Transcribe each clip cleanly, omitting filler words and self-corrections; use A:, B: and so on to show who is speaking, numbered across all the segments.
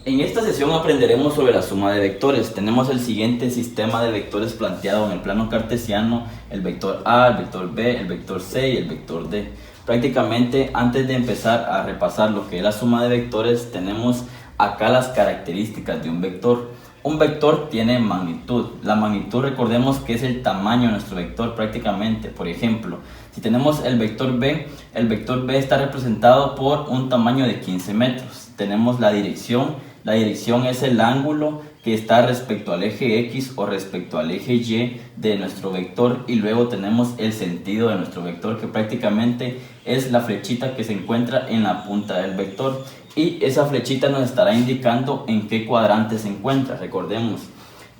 A: En esta sesión aprenderemos sobre la suma de vectores. Tenemos el siguiente sistema de vectores planteado en el plano cartesiano: el vector A, el vector B, el vector C y el vector D. Prácticamente, antes de empezar a repasar lo que es la suma de vectores, tenemos acá las características de un vector. Un vector tiene magnitud. La magnitud, recordemos que es el tamaño de nuestro vector prácticamente. Por ejemplo, si tenemos el vector B está representado por un tamaño de 15 metros. Tenemos la dirección. La dirección es el ángulo que está respecto al eje X o respecto al eje Y de nuestro vector, y luego tenemos el sentido de nuestro vector, que prácticamente es la flechita que se encuentra en la punta del vector, y esa flechita nos estará indicando en qué cuadrante se encuentra. Recordemos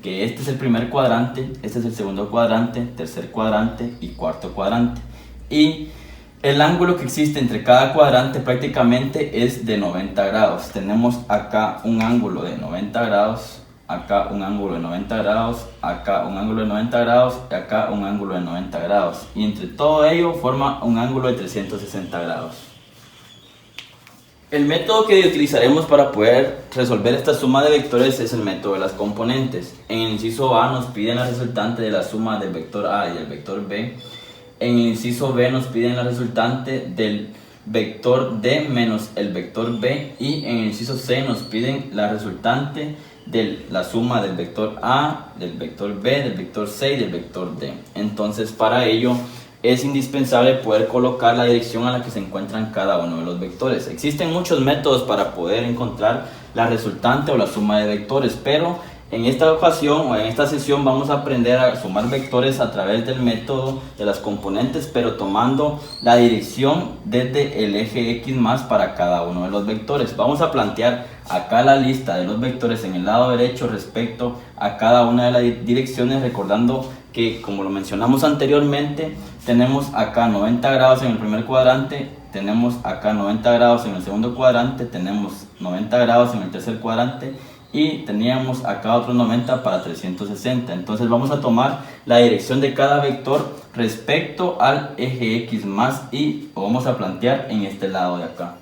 A: que este es el primer cuadrante, este es el segundo cuadrante, tercer cuadrante y cuarto cuadrante, y el ángulo que existe entre cada cuadrante prácticamente es de 90 grados. Tenemos acá un ángulo de 90 grados, acá un ángulo de 90 grados, acá un ángulo de 90 grados y acá un ángulo de 90 grados. Y entre todo ello forma un ángulo de 360 grados. El método que utilizaremos para poder resolver esta suma de vectores es el método de las componentes. En el inciso A nos piden la resultante de la suma del vector A y del vector B. En el inciso B nos piden la resultante del vector D menos el vector B, y en el inciso C nos piden la resultante de la suma del vector A, del vector B, del vector C y del vector D. Entonces, para ello es indispensable poder colocar la dirección a la que se encuentran cada uno de los vectores. Existen muchos métodos para poder encontrar la resultante o la suma de vectores, pero en esta ocasión o en esta sesión vamos a aprender a sumar vectores a través del método de las componentes, pero tomando la dirección desde el eje X más para cada uno de los vectores. Vamos a plantear acá la lista de los vectores en el lado derecho respecto a cada una de las direcciones, recordando que, como lo mencionamos anteriormente, tenemos acá 90 grados en el primer cuadrante, tenemos acá 90 grados en el segundo cuadrante, tenemos 90 grados en el tercer cuadrante, y teníamos acá otros 90 para 360. Entonces vamos a tomar la dirección de cada vector respecto al eje X más y lo vamos a plantear en este lado de acá.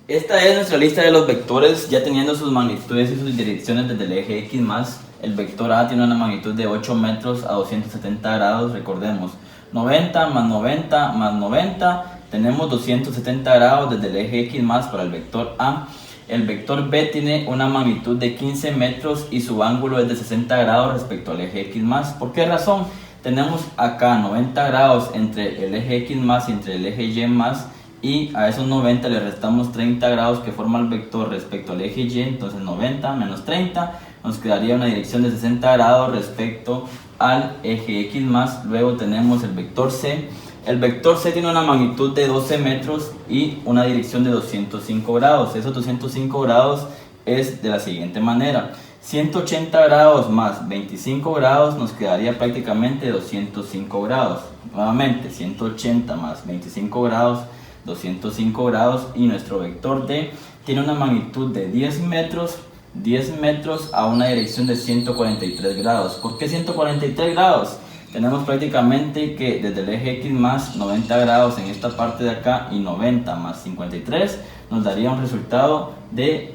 A: Esta es nuestra lista de los vectores, ya teniendo sus magnitudes y sus direcciones desde el eje X más. El vector A tiene una magnitud de 8 metros a 270 grados, recordemos, 90 más 90 más 90, tenemos 270 grados desde el eje X más para el vector A. El vector B tiene una magnitud de 15 metros y su ángulo es de 60 grados respecto al eje X más. ¿Por qué razón? Tenemos acá 90 grados entre el eje X más y entre el eje Y más, y a esos 90 le restamos 30 grados que forma el vector respecto al eje Y. Entonces 90 menos 30 nos quedaría una dirección de 60 grados respecto al eje X más. Luego tenemos el vector C. El vector C tiene una magnitud de 12 metros y una dirección de 205 grados. Esos 205 grados es de la siguiente manera: 180 grados más 25 grados nos quedaría prácticamente 205 grados. Nuevamente, 180 más 25 grados, 205 grados. Y nuestro vector D tiene una magnitud de 10 metros a una dirección de 143 grados. ¿Por qué 143 grados? Tenemos prácticamente que desde el eje X más 90 grados en esta parte de acá, y 90 más 53 nos daría un resultado de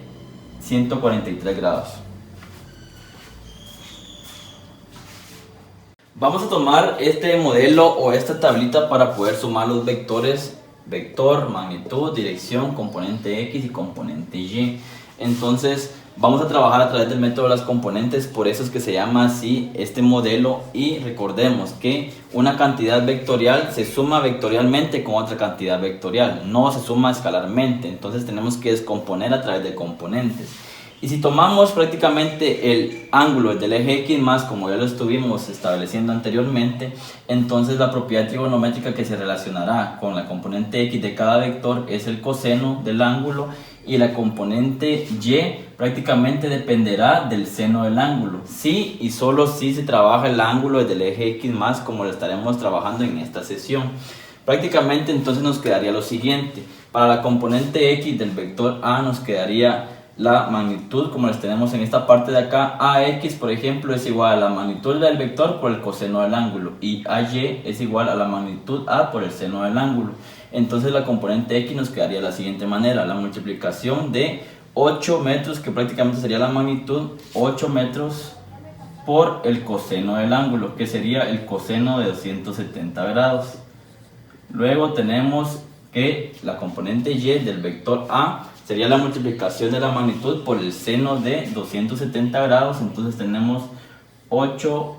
A: 143 grados. Vamos a tomar este modelo o esta tablita para poder sumar los vectores: vector, magnitud, dirección, componente X y componente Y. Entonces vamos a trabajar a través del método de las componentes, por eso es que se llama así este modelo. Y recordemos que una cantidad vectorial se suma vectorialmente con otra cantidad vectorial, no se suma escalarmente. Entonces tenemos que descomponer a través de componentes. Y si tomamos prácticamente el ángulo del eje X más, como ya lo estuvimos estableciendo anteriormente, entonces la propiedad trigonométrica que se relacionará con la componente X de cada vector es el coseno del ángulo, y la componente Y prácticamente dependerá del seno del ángulo. Si y solo si se trabaja el ángulo desde el eje X más, como lo estaremos trabajando en esta sesión. Prácticamente entonces nos quedaría lo siguiente: para la componente X del vector A nos quedaría la magnitud, como les tenemos en esta parte de acá. AX, por ejemplo, es igual a la magnitud del vector por el coseno del ángulo, y AY es igual a la magnitud A por el seno del ángulo. Entonces la componente X nos quedaría de la siguiente manera: la multiplicación de 8 metros, que prácticamente sería la magnitud, 8 metros por el coseno del ángulo, que sería el coseno de 270 grados. Luego tenemos que la componente y del vector a sería la multiplicación de la magnitud por el seno de 270 grados. Entonces tenemos 8,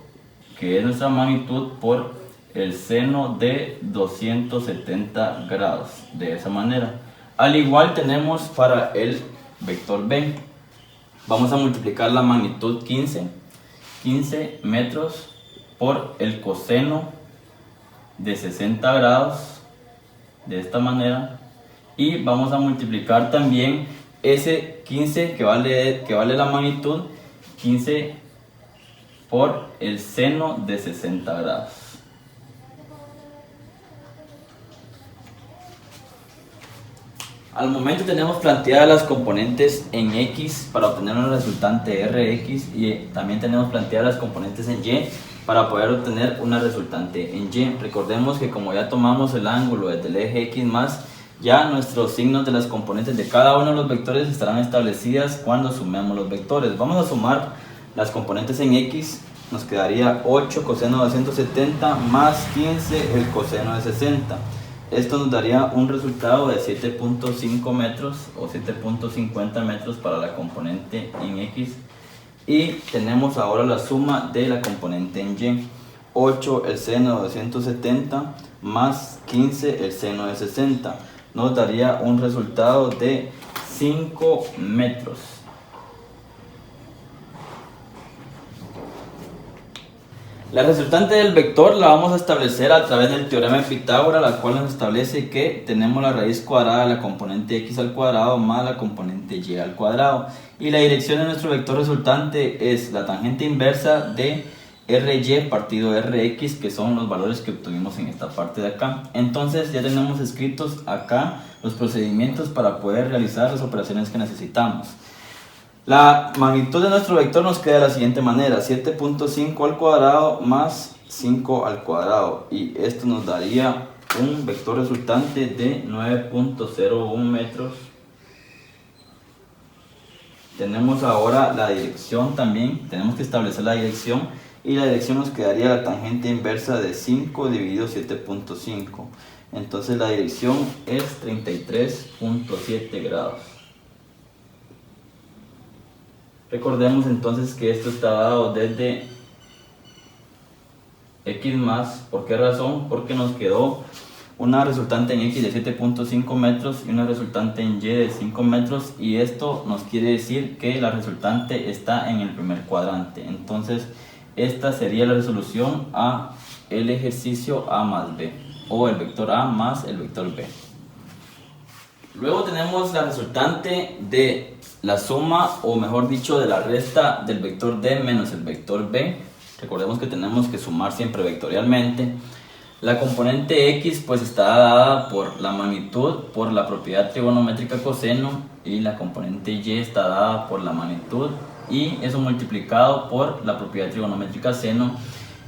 A: que es nuestra magnitud, por el seno de 270 grados, de esa manera. Al igual tenemos para el vector b, vamos a multiplicar la magnitud 15 metros por el coseno de 60 grados, de esta manera, y vamos a multiplicar también ese 15 que vale la magnitud 15 por el seno de 60 grados. Al momento tenemos planteadas las componentes en X para obtener una resultante Rx, y también tenemos planteadas las componentes en Y para poder obtener una resultante en Y. Recordemos que como ya tomamos el ángulo desde el eje X más, ya nuestros signos de las componentes de cada uno de los vectores estarán establecidas cuando sumemos los vectores. Vamos a sumar las componentes en X, nos quedaría 8 coseno de 270 más 15 el coseno de 60. Esto nos daría un resultado de 7.5 metros o 7.50 metros para la componente en X. Y tenemos ahora la suma de la componente en Y. 8 el seno de 270 más 15 el seno de 60. Nos daría un resultado de 5 metros. La resultante del vector la vamos a establecer a través del teorema de Pitágoras, la cual nos establece que tenemos la raíz cuadrada de la componente x al cuadrado más la componente y al cuadrado. Y la dirección de nuestro vector resultante es la tangente inversa de ry partido rx, que son los valores que obtuvimos en esta parte de acá. Entonces ya tenemos escritos acá los procedimientos para poder realizar las operaciones que necesitamos. La magnitud de nuestro vector nos queda de la siguiente manera: 7.5 al cuadrado más 5 al cuadrado, y esto nos daría un vector resultante de 9.01 metros. Tenemos ahora la dirección también, tenemos que establecer la dirección, y la dirección nos quedaría la tangente inversa de 5 dividido 7.5. Entonces la dirección es 33.7 grados. Recordemos entonces que esto está dado desde x más. ¿Por qué razón? Porque nos quedó una resultante en x de 7.5 metros y una resultante en y de 5 metros, y esto nos quiere decir que la resultante está en el primer cuadrante. Entonces esta sería la resolución a el ejercicio a más b, o el vector a más el vector b. Luego tenemos la resultante de la suma, o mejor dicho, de la resta del vector d menos el vector b. Recordemos que tenemos que sumar siempre vectorialmente. La componente x pues está dada por la magnitud por la propiedad trigonométrica coseno, y la componente y está dada por la magnitud y eso multiplicado por la propiedad trigonométrica seno.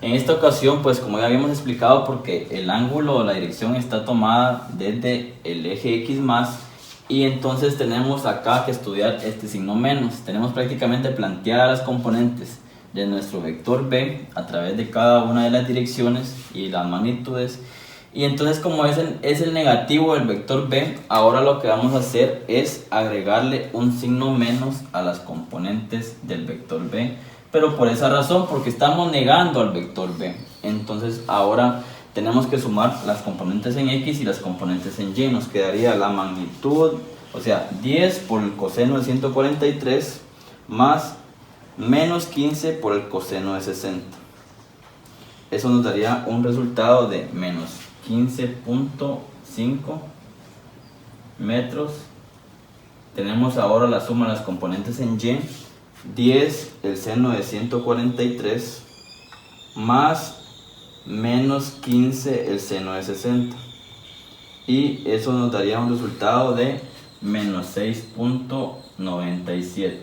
A: En esta ocasión, pues como ya habíamos explicado, porque el ángulo o la dirección está tomada desde el eje x más, y entonces tenemos acá que estudiar este signo menos. Tenemos prácticamente planteadas las componentes de nuestro vector b a través de cada una de las direcciones y las magnitudes, y entonces como es el negativo del vector b, ahora lo que vamos a hacer es agregarle un signo menos a las componentes del vector b, pero por esa razón, porque estamos negando al vector b. Entonces ahora tenemos que sumar las componentes en x y las componentes en y. Nos quedaría la magnitud, o sea 10 por el coseno de 143 más menos 15 por el coseno de 60. Eso nos daría un resultado de menos 15.5 metros. Tenemos ahora la suma de las componentes en y: 10 el seno de 143 más menos 15 el seno de 60, y eso nos daría un resultado de menos 6.97.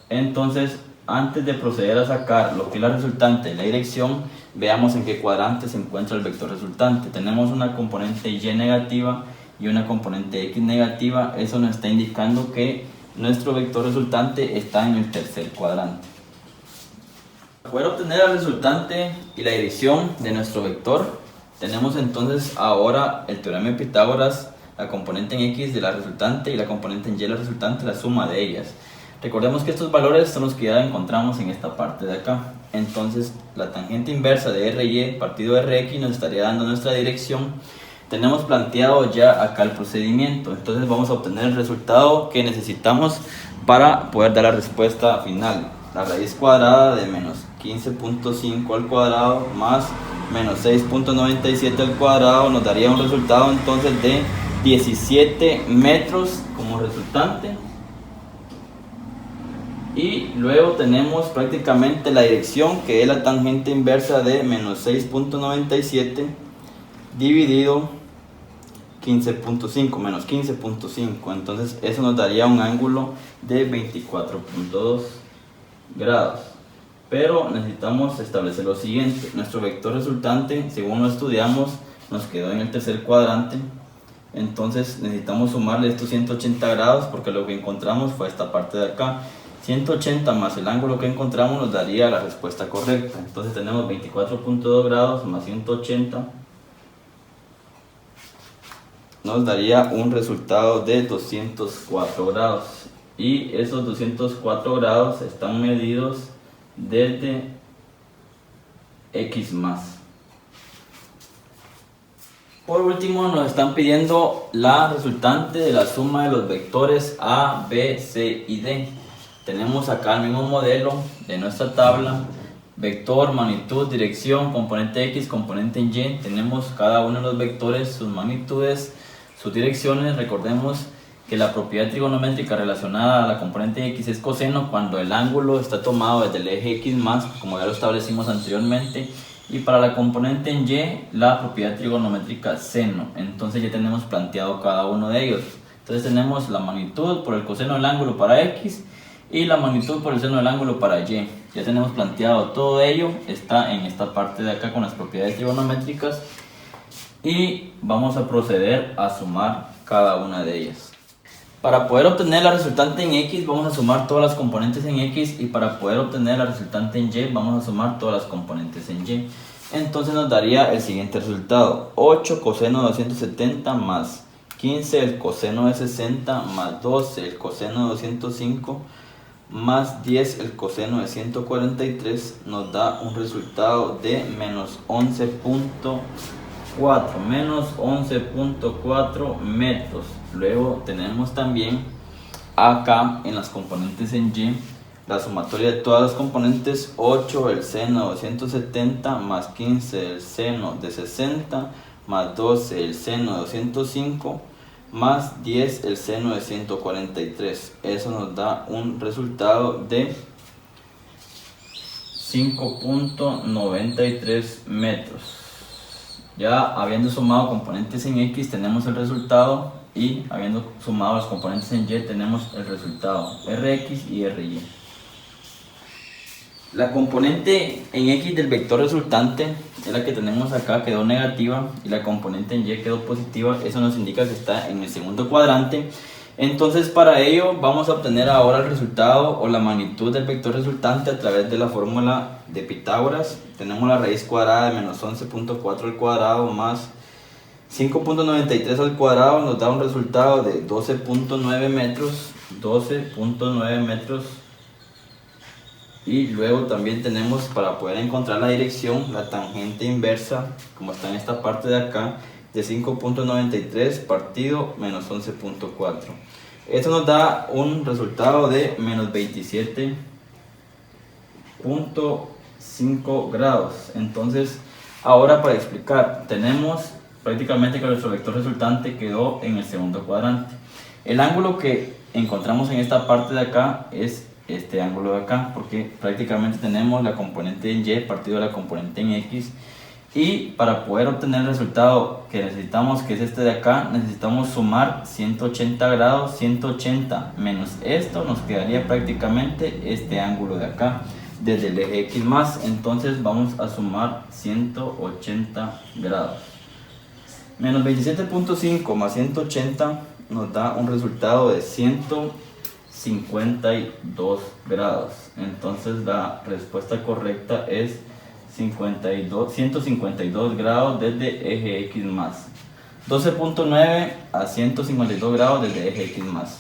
A: Entonces, antes de proceder a sacar lo que es la resultante de la dirección, veamos en qué cuadrante se encuentra el vector resultante. Tenemos una componente y negativa y una componente x negativa. Eso nos está indicando que nuestro vector resultante está en el tercer cuadrante. Para poder obtener el resultante y la dirección de nuestro vector, tenemos entonces ahora el teorema de Pitágoras, la componente en X de la resultante y la componente en Y de la resultante, la suma de ellas. Recordemos que estos valores son los que ya encontramos en esta parte de acá. Entonces la tangente inversa de RY partido RX nos estaría dando nuestra dirección. Tenemos planteado ya acá el procedimiento, entonces vamos a obtener el resultado que necesitamos para poder dar la respuesta final. La raíz cuadrada de menos 15.5 al cuadrado más menos 6.97 al cuadrado nos daría un resultado entonces de 17 metros como resultante. Y luego tenemos prácticamente la dirección, que es la tangente inversa de menos 6.97 dividido 15.5 menos 15.5, entonces eso nos daría un ángulo de 24.2 grados. Pero necesitamos establecer lo siguiente: nuestro vector resultante, según lo estudiamos, nos quedó en el tercer cuadrante. Entonces necesitamos sumarle estos 180 grados porque lo que encontramos fue esta parte de acá. 180 más el ángulo que encontramos nos daría la respuesta correcta. Entonces tenemos 24.2 grados más 180 nos daría un resultado de 204 grados. Y esos 204 grados están medidos desde X más. Por último nos están pidiendo la resultante de la suma de los vectores A, B, C y D. Tenemos acá el mismo modelo de nuestra tabla: vector, magnitud, dirección, componente X, componente en Y. Tenemos cada uno de los vectores, sus magnitudes, sus direcciones. Recordemos que la propiedad trigonométrica relacionada a la componente X es coseno cuando el ángulo está tomado desde el eje X más, como ya lo establecimos anteriormente. Y para la componente en Y, la propiedad trigonométrica seno. Entonces ya tenemos planteado cada uno de ellos. Entonces tenemos la magnitud por el coseno del ángulo para X y la magnitud por el seno del ángulo para Y. Ya tenemos planteado todo ello, está en esta parte de acá con las propiedades trigonométricas. Y vamos a proceder a sumar cada una de ellas. Para poder obtener la resultante en X vamos a sumar todas las componentes en X, y para poder obtener la resultante en Y vamos a sumar todas las componentes en Y. Entonces nos daría el siguiente resultado: 8 coseno de 270 más 15 el coseno de 60 más 12 el coseno de 205 más 10 el coseno de 143 nos da un resultado de menos 11.4 metros. Luego tenemos también acá en las componentes en Y la sumatoria de todas las componentes: 8 el seno de 270 más 15 el seno de 60 más 12 el seno de 205 más 10 el seno de 143. Eso nos da un resultado de 5.93 metros. Ya habiendo sumado componentes en X tenemos el resultado, y habiendo sumado las componentes en Y tenemos el resultado Rx y Ry. La componente en X del vector resultante es la que tenemos acá, quedó negativa, y la componente en Y quedó positiva. Eso nos indica que está en el segundo cuadrante. Entonces para ello vamos a obtener ahora el resultado o la magnitud del vector resultante a través de la fórmula de Pitágoras. Tenemos la raíz cuadrada de menos 11.4 al cuadrado más 5.93 al cuadrado nos da un resultado de 12.9 metros. 12.9 metros. Y luego también tenemos, para poder encontrar la dirección, la tangente inversa, como está en esta parte de acá, de 5.93 partido menos 11.4. Esto nos da un resultado de menos 27.5 grados. Entonces, ahora para explicar, tenemos prácticamente que nuestro vector resultante quedó en el segundo cuadrante. El ángulo que encontramos en esta parte de acá es este ángulo de acá, porque prácticamente tenemos la componente en Y partido de la componente en X. Y para poder obtener el resultado que necesitamos, que es este de acá, necesitamos sumar 180 grados. 180 menos esto nos quedaría prácticamente este ángulo de acá desde el eje X más. Entonces vamos a sumar 180 grados. Menos 27.5 más 180 nos da un resultado de 100 52 grados. Entonces la respuesta correcta es 152 grados desde eje X más. 12.9 a 152 grados desde eje X más.